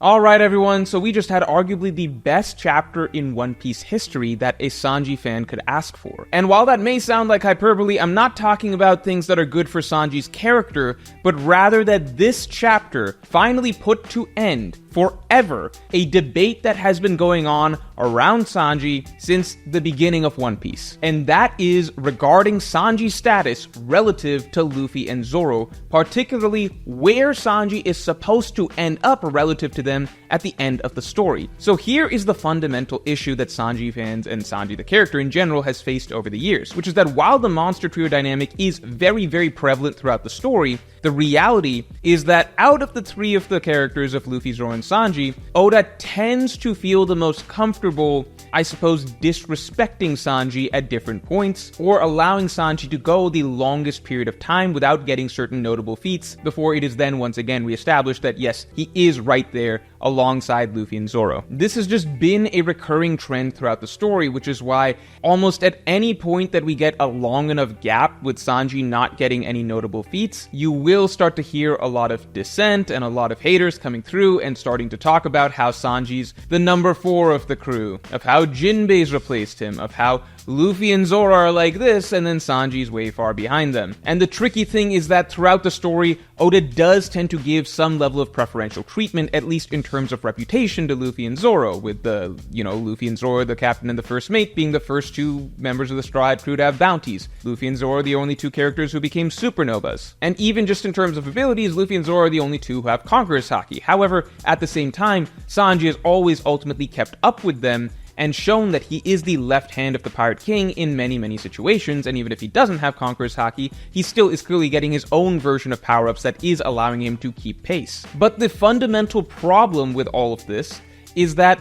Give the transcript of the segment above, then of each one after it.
Alright everyone, so we just had arguably the best chapter in One Piece history that a Sanji fan could ask for. And while that may sound like hyperbole, I'm not talking about things that are good for Sanji's character, but rather that this chapter finally put to end, forever, a debate that has been going on around Sanji since the beginning of One Piece. And that is regarding Sanji's status relative to Luffy and Zoro, particularly where Sanji is supposed to end up relative to them at the end of the story. So here is the fundamental issue that Sanji fans and Sanji the character in general has faced over the years, which is that while the monster trio dynamic is very, very prevalent throughout the story, the reality is that out of the three of the characters of Luffy, Zoro, and Sanji, Oda tends to feel the most comfortable, I suppose, disrespecting Sanji at different points, or allowing Sanji to go the longest period of time without getting certain notable feats before it is then once again reestablished that yes, he is right there alongside Luffy and Zoro. This has just been a recurring trend throughout the story, which is why almost at any point that we get a long enough gap with Sanji not getting any notable feats, you will start to hear a lot of dissent and a lot of haters coming through and starting to talk about how Sanji's the number 4 of the crew, of how Jinbei's replaced him, of how Luffy and Zoro are like this, and then Sanji's way far behind them. And the tricky thing is that throughout the story, Oda does tend to give some level of preferential treatment, at least in terms of reputation, to Luffy and Zoro, with the, Luffy and Zoro, the captain and the first mate, being the first 2 members of the Straw Hat crew to have bounties. Luffy and Zoro are the only 2 characters who became supernovas. And even just in terms of abilities, Luffy and Zoro are the only 2 who have Conqueror's Haki. However, at the same time, Sanji has always ultimately kept up with them, and shown that he is the left hand of the Pirate King in many, many situations, and even if he doesn't have Conqueror's Haki, he still is clearly getting his own version of power-ups that is allowing him to keep pace. But the fundamental problem with all of this is that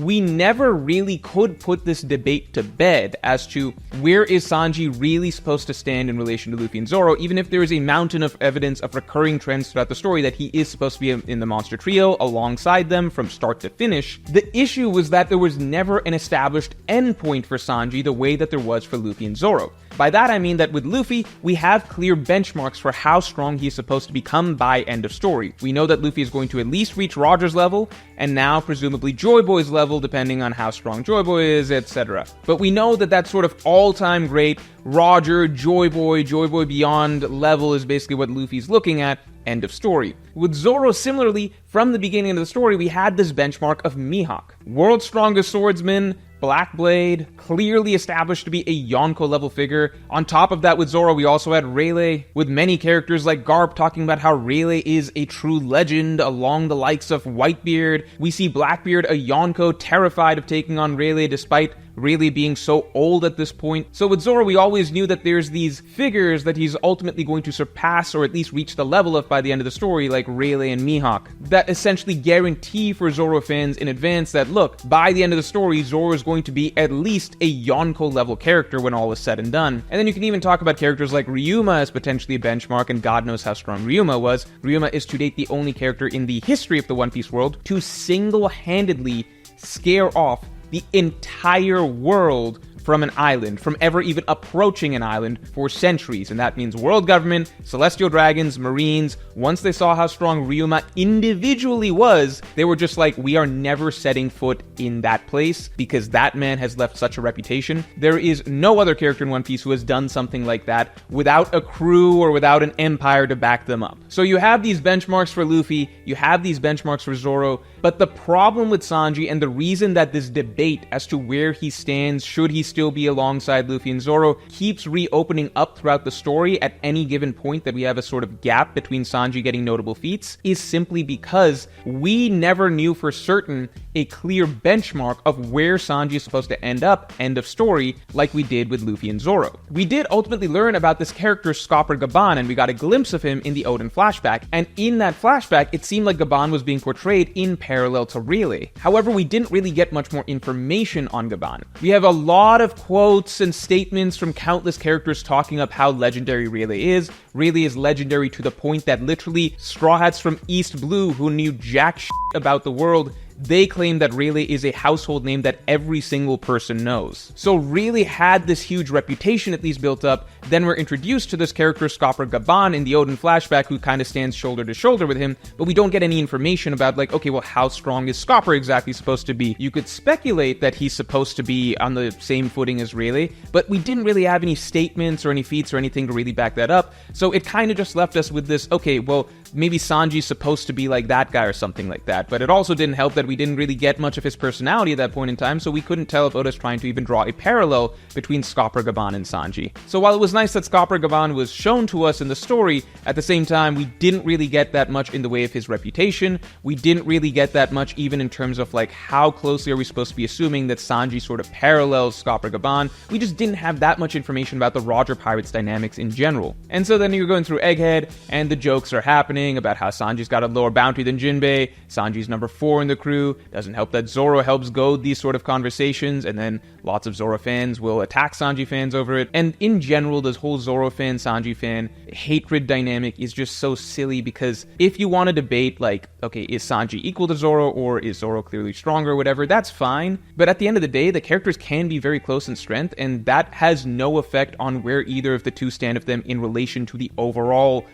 we never really could put this debate to bed as to where is Sanji really supposed to stand in relation to Luffy and Zoro, even if there is a mountain of evidence of recurring trends throughout the story that he is supposed to be in the monster trio alongside them from start to finish. The issue was that there was never an established endpoint for Sanji the way that there was for Luffy and Zoro. By that I mean that with Luffy, we have clear benchmarks for how strong he is supposed to become by end of story. We know that Luffy is going to at least reach Roger's level, and now presumably Joy Boy's level, depending on how strong Joy Boy is, etc. But we know that that sort of all-time great Roger, Joy Boy beyond level is basically what Luffy's looking at. End of story. With Zoro, similarly, from the beginning of the story, we had this benchmark of Mihawk. World's strongest swordsman, Black Blade, clearly established to be a Yonko level figure. On top of that, with Zoro, we also had Rayleigh, with many characters like Garp talking about how Rayleigh is a true legend along the likes of Whitebeard. We see Blackbeard, a Yonko, terrified of taking on Rayleigh despite Rayleigh being so old at this point. So with Zoro, we always knew that there's these figures that he's ultimately going to surpass or at least reach the level of by the end of the story, like Rayleigh and Mihawk, that essentially guarantee for Zoro fans in advance that, look, by the end of the story, Zoro is going to be at least a Yonko level character when all is said and done. And then you can even talk about characters like Ryuma as potentially a benchmark, and God knows how strong Ryuma was. Ryuma is to date the only character in the history of the One Piece world to single-handedly scare off the entire world from an island, from ever even approaching an island for centuries. And that means world government, celestial dragons, marines. Once they saw how strong Ryuma individually was, they were just like, we are never setting foot in that place because that man has left such a reputation. There is no other character in One Piece who has done something like that without a crew or without an empire to back them up. So you have these benchmarks for Luffy, you have these benchmarks for Zoro, but the problem with Sanji, and the reason that this debate as to where he stands, should he still be alongside Luffy and Zoro, keeps reopening up throughout the story at any given point that we have a sort of gap between Sanji getting notable feats, is simply because we never knew for certain a clear benchmark of where Sanji is supposed to end up, end of story, like we did with Luffy and Zoro. We did ultimately learn about this character Scopper Gaban, and we got a glimpse of him in the Oden flashback, and in that flashback, it seemed like Gaban was being portrayed in parallel to Rayleigh. However, we didn't really get much more information on Gaban. We have a lot of quotes and statements from countless characters talking up how legendary Rayleigh is. Rayleigh is legendary to the point that literally Straw Hats from East Blue, who knew jack shit about the world, they claim that Rayleigh is a household name that every single person knows. So Rayleigh had this huge reputation at least built up. Then we're introduced to this character Skopper Gaban in the Odin flashback, who kind of stands shoulder to shoulder with him, but we don't get any information about, like, okay, well, how strong is Skopper exactly supposed to be? You could speculate that he's supposed to be on the same footing as Rayleigh, but we didn't really have any statements or any feats or anything to really back that up, so it kind of just left us with this, okay, well, maybe Sanji's supposed to be like that guy or something like that, but it also didn't help that we didn't really get much of his personality at that point in time, so we couldn't tell if Oda's trying to even draw a parallel between Skopper Gaban and Sanji. So while it was nice that Skopper Gaban was shown to us in the story, at the same time, we didn't really get that much in the way of his reputation. We didn't really get that much even in terms of, like, how closely are we supposed to be assuming that Sanji sort of parallels Skopper Gaban. We just didn't have that much information about the Roger Pirates dynamics in general. And so then you're going through Egghead, and the jokes are happening about how Sanji's got a lower bounty than Jinbei, Sanji's number 4 in the crew. Doesn't help that Zoro helps goad these sort of conversations, and then lots of Zoro fans will attack Sanji fans over it. And in general, this whole Zoro fan, Sanji fan hatred dynamic is just so silly, because if you want to debate, like, okay, is Sanji equal to Zoro, or is Zoro clearly stronger, or whatever, that's fine. But at the end of the day, the characters can be very close in strength, and that has no effect on where either of the two stand of them in relation to the overall,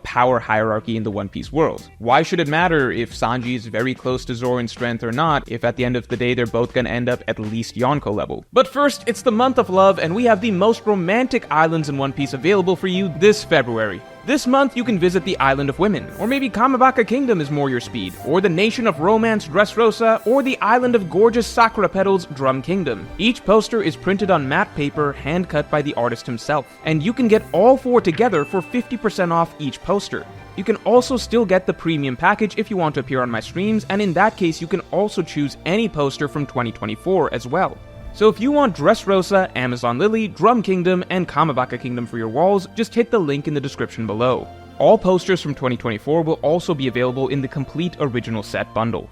power hierarchy in the One Piece world. Why should it matter if Sanji is very close to Zoro in strength or not, if at the end of the day they're both gonna end up at least Yonko level? But first, it's the month of love, and we have the most romantic islands in One Piece available for you this February. This month, you can visit the Island of Women, or maybe Kamabaka Kingdom is more your speed, or the Nation of Romance Dressrosa, or the Island of Gorgeous Sakura Petals Drum Kingdom. Each poster is printed on matte paper, hand-cut by the artist himself, and you can get all 4 together for 50% off each poster. You can also still get the premium package if you want to appear on my streams, and in that case, you can also choose any poster from 2024 as well. So if you want Dressrosa, Amazon Lily, Drum Kingdom, and Kamabaka Kingdom for your walls, just hit the link in the description below. All posters from 2024 will also be available in the complete original set bundle.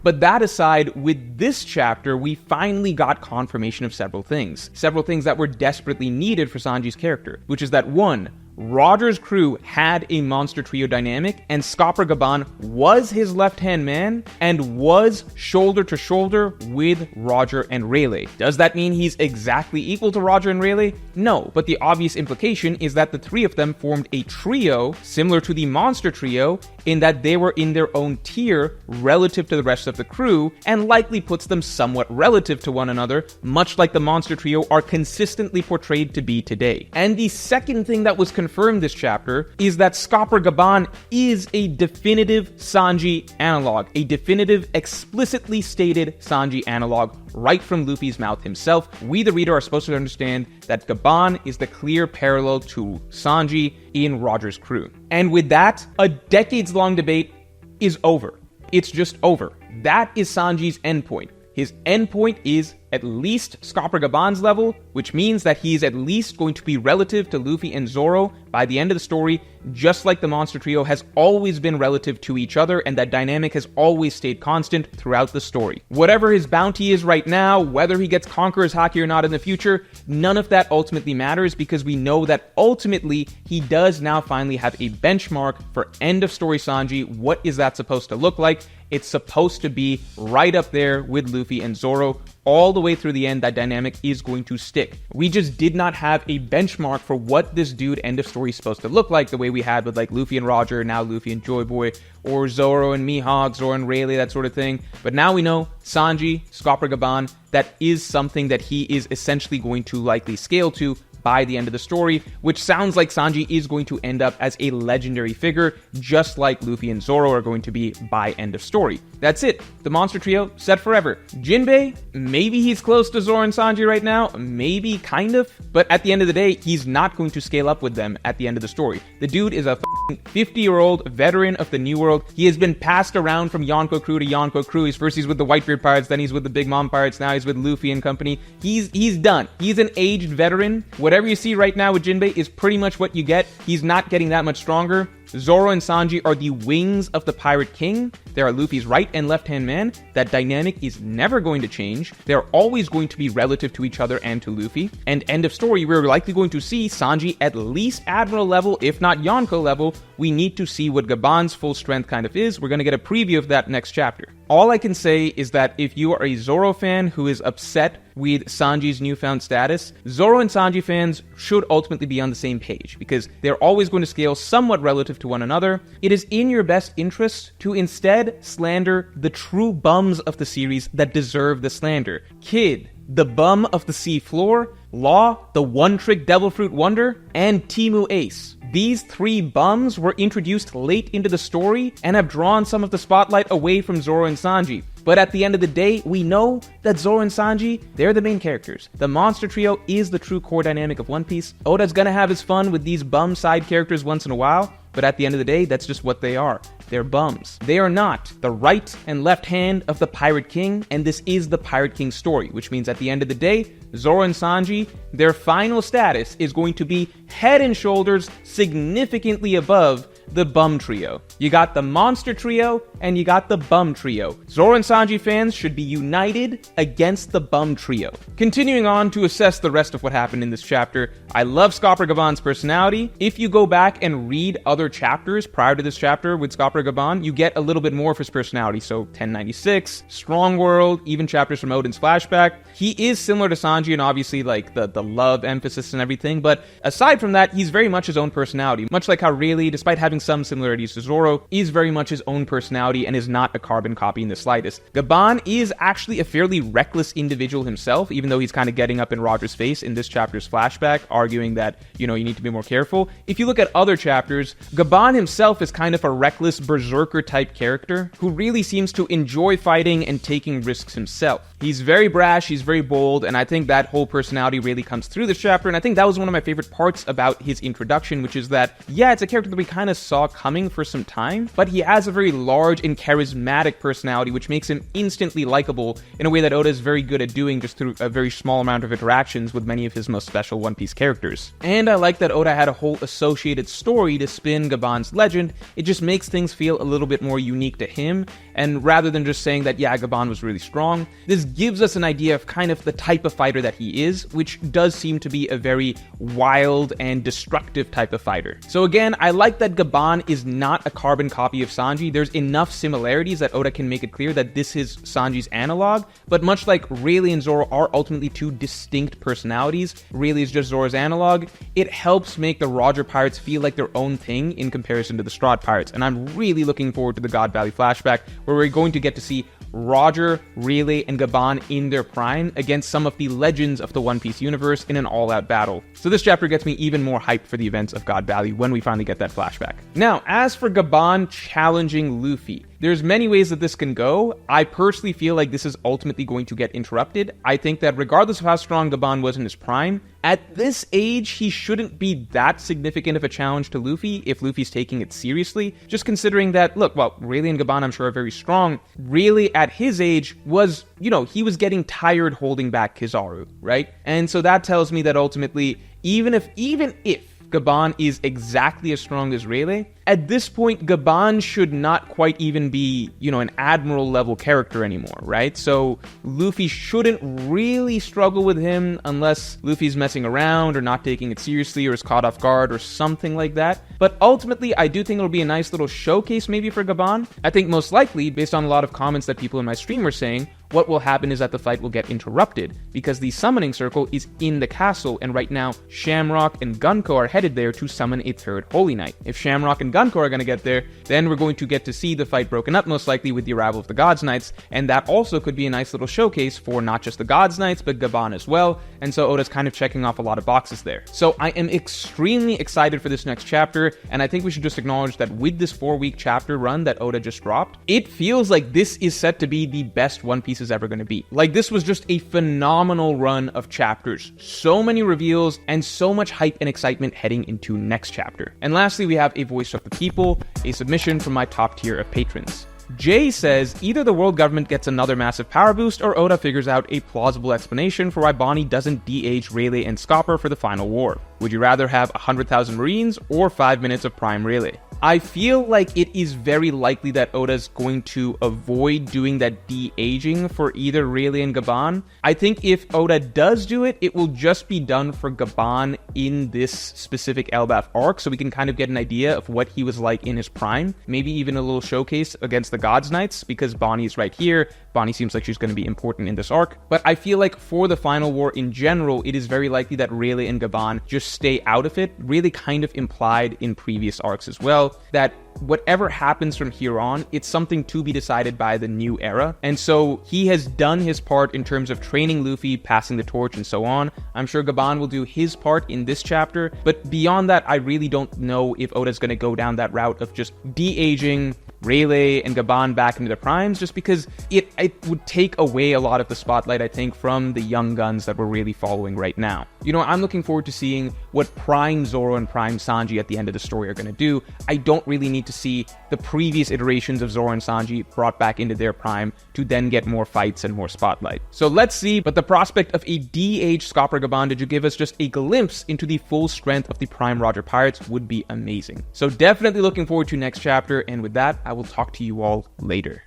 But that aside, with this chapter, we finally got confirmation of several things that were desperately needed for Sanji's character, which is that 1, Roger's crew had a monster trio dynamic, and Skopper Gaban was his left-hand man, and was shoulder to shoulder with Roger and Rayleigh. Does that mean he's exactly equal to Roger and Rayleigh? No, but the obvious implication is that the 3 of them formed a trio, similar to the monster trio, in that they were in their own tier relative to the rest of the crew, and likely puts them somewhat relative to one another, much like the monster trio are consistently portrayed to be today. And the second thing that was confirmed this chapter is that Skopper Gaban is a definitive Sanji analog, a definitive, explicitly stated Sanji analog, right from Luffy's mouth himself. We, the reader, are supposed to understand that Gaban is the clear parallel to Sanji in Roger's crew. And with that, a decades-long debate is over. It's just over. That is Sanji's endpoint. His endpoint is at least Skopper Gaban's level, which means that he is at least going to be relative to Luffy and Zoro by the end of the story, just like the monster trio has always been relative to each other, and that dynamic has always stayed constant throughout the story. Whatever his bounty is right now, whether he gets Conqueror's Haki or not in the future, none of that ultimately matters, because we know that ultimately he does now finally have a benchmark for end of story Sanji. What is that supposed to look like? It's supposed to be right up there with Luffy and Zoro. All the way through the end, that dynamic is going to stick. We just did not have a benchmark for what this dude end of story is supposed to look like, the way we had with, like, Luffy and Roger, now Luffy and Joy Boy, or Zoro and Mihawk, Zoro and Rayleigh, that sort of thing. But now we know Sanji, Skopper Gaban, that is something that he is essentially going to likely scale to by the end of the story, which sounds like Sanji is going to end up as a legendary figure, just like Luffy and Zoro are going to be by end of story. That's it. The monster trio, set forever. Jinbei, maybe he's close to Zoro and Sanji right now, maybe, kind of, but at the end of the day, he's not going to scale up with them at the end of the story. The dude is a 50-year-old veteran of the New World. He has been passed around from Yonko crew to Yonko crew. First he's with the Whitebeard Pirates, then he's with the Big Mom Pirates, now he's with Luffy and company. He's done. He's an aged veteran. Whatever you see right now with Jinbei is pretty much what you get. He's not getting that much stronger. Zoro and Sanji are the wings of the Pirate King. They are Luffy's right and left-hand man. That dynamic is never going to change. They're always going to be relative to each other and to Luffy. And end of story, we're likely going to see Sanji at least Admiral level, if not Yonko level. We need to see what Gaban's full strength kind of is. We're going to get a preview of that next chapter. All I can say is that if you are a Zoro fan who is upset with Sanji's newfound status, Zoro and Sanji fans should ultimately be on the same page, because they're always going to scale somewhat relative to one another. It is in your best interest to instead slander the true bums of the series that deserve the slander. Kid, the bum of the sea floor, Law, the one-trick devil fruit wonder, and Timu Ace. These three bums were introduced late into the story and have drawn some of the spotlight away from Zoro and Sanji. But at the end of the day, we know that Zoro and Sanji, they're the main characters. The monster trio is the true core dynamic of One Piece. Oda's gonna have his fun with these bum side characters once in a while, but at the end of the day, that's just what they are. They're bums. They are not the right and left hand of the Pirate King, and this is the Pirate King story, which means at the end of the day, Zoro and Sanji, their final status is going to be head and shoulders significantly above the bum trio. You got the monster trio, and you got the bum trio. Zoro and Sanji fans should be united against the bum trio. Continuing on to assess the rest of what happened in this chapter, I love Scopper Gaban's personality. If you go back and read other chapters prior to this chapter with Scopper Gaban, you get a little bit more of his personality. So 1096, Strong World, even chapters from Oden's flashback. He is similar to Sanji and obviously like the love emphasis and everything, but aside from that, he's very much his own personality. Much like how Rayleigh, despite having some similarities to Zoro, is very much his own personality and is not a carbon copy in the slightest. Gaban is actually a fairly reckless individual himself, even though he's kind of getting up in Roger's face in this chapter's flashback, arguing that, you need to be more careful. If you look at other chapters, Gaban himself is kind of a reckless berserker type character who really seems to enjoy fighting and taking risks himself. He's very brash, he's very bold, and I think that whole personality really comes through this chapter, and I think that was one of my favorite parts about his introduction, which is that, yeah, it's a character that we kind of saw coming for some time, but he has a very large and charismatic personality, which makes him instantly likable in a way that Oda is very good at doing just through a very small amount of interactions with many of his most special One Piece characters. And I like that Oda had a whole associated story to spin Gaban's legend. It just makes things feel a little bit more unique to him, and rather than just saying that, yeah, Gaban was really strong, this gives us an idea of kind of the type of fighter that he is, which does seem to be a very wild and destructive type of fighter. So again, I like that Gaban is not a carbon copy of Sanji. There's enough similarities that Oda can make it clear that this is Sanji's analog, but much like Rayleigh and Zoro are ultimately two distinct personalities, Rayleigh is just Zoro's analog, it helps make the Roger Pirates feel like their own thing in comparison to the Strahd Pirates, and I'm really looking forward to the God Valley flashback, where we're going to get to see Roger, Rayleigh, and Gaban in their prime against some of the legends of the One Piece universe in an all-out battle. So this chapter gets me even more hyped for the events of God Valley when we finally get that flashback. Now, as for Gaban challenging Luffy, there's many ways that this can go. I personally feel like this is ultimately going to get interrupted. I think that regardless of how strong Gaban was in his prime, at this age, he shouldn't be that significant of a challenge to Luffy if Luffy's taking it seriously. Just considering that, look, well, Rayleigh and Gaban I'm sure are very strong. Rayleigh at his age was, he was getting tired holding back Kizaru, right? And so that tells me that ultimately, even if Gaban is exactly as strong as Rayleigh, at this point, Gaban should not quite even be, an admiral level character anymore, right? So Luffy shouldn't really struggle with him unless Luffy's messing around or not taking it seriously or is caught off guard or something like that. But ultimately, I do think it'll be a nice little showcase maybe for Gaban. I think most likely, based on a lot of comments that people in my stream were saying, what will happen is that the fight will get interrupted because the summoning circle is in the castle, and right now Shamrock and Gunko are headed there to summon a third Holy Knight. If Shamrock and Gunko are going to get there, then we're going to get to see the fight broken up most likely with the arrival of the Gods Knights, and that also could be a nice little showcase for not just the Gods Knights but Gaban as well, and so Oda's kind of checking off a lot of boxes there. So I am extremely excited for this next chapter, and I think we should just acknowledge that with this 4-week chapter run that Oda just dropped, it feels like this is set to be the best One Piece is ever going to be. Like, this was just a phenomenal run of chapters. So many reveals and so much hype and excitement heading into next chapter. And lastly, we have a voice of the people, a submission from my top tier of patrons. Jay says, either the world government gets another massive power boost or Oda figures out a plausible explanation for why Bonnie doesn't de-age Rayleigh and Scopper for the final war. Would you rather have 100,000 Marines or 5 minutes of Prime Rayleigh? I feel like it is very likely that Oda's going to avoid doing that de-aging for either Rayleigh and Gaban. I think if Oda does do it, it will just be done for Gaban in this specific Elbaf arc, so we can kind of get an idea of what he was like in his prime. Maybe even a little showcase against the Gods Knights, because Bonnie's right here. Bonnie seems like she's going to be important in this arc. But I feel like for the final war in general, it is very likely that Rayleigh and Gaban just stay out of it. Really kind of implied in previous arcs as well, that whatever happens from here on, it's something to be decided by the new era. And so he has done his part in terms of training Luffy, passing the torch, and so on. I'm sure Gaban will do his part in this chapter, but beyond that, I really don't know if Oda's going to go down that route of just de-aging Rayleigh and Gaban back into their primes, just because it would take away a lot of the spotlight, I think, from the young guns that we're really following right now. You know, I'm looking forward to seeing what Prime Zoro and Prime Sanji at the end of the story are going to do. I don't really need to see the previous iterations of Zoro and Sanji brought back into their prime to then get more fights and more spotlight. So let's see, but the prospect of a de-aged Scopper Gaban to give us just a glimpse into the full strength of the Prime Roger Pirates would be amazing. So definitely looking forward to next chapter, and with that, I will talk to you all later.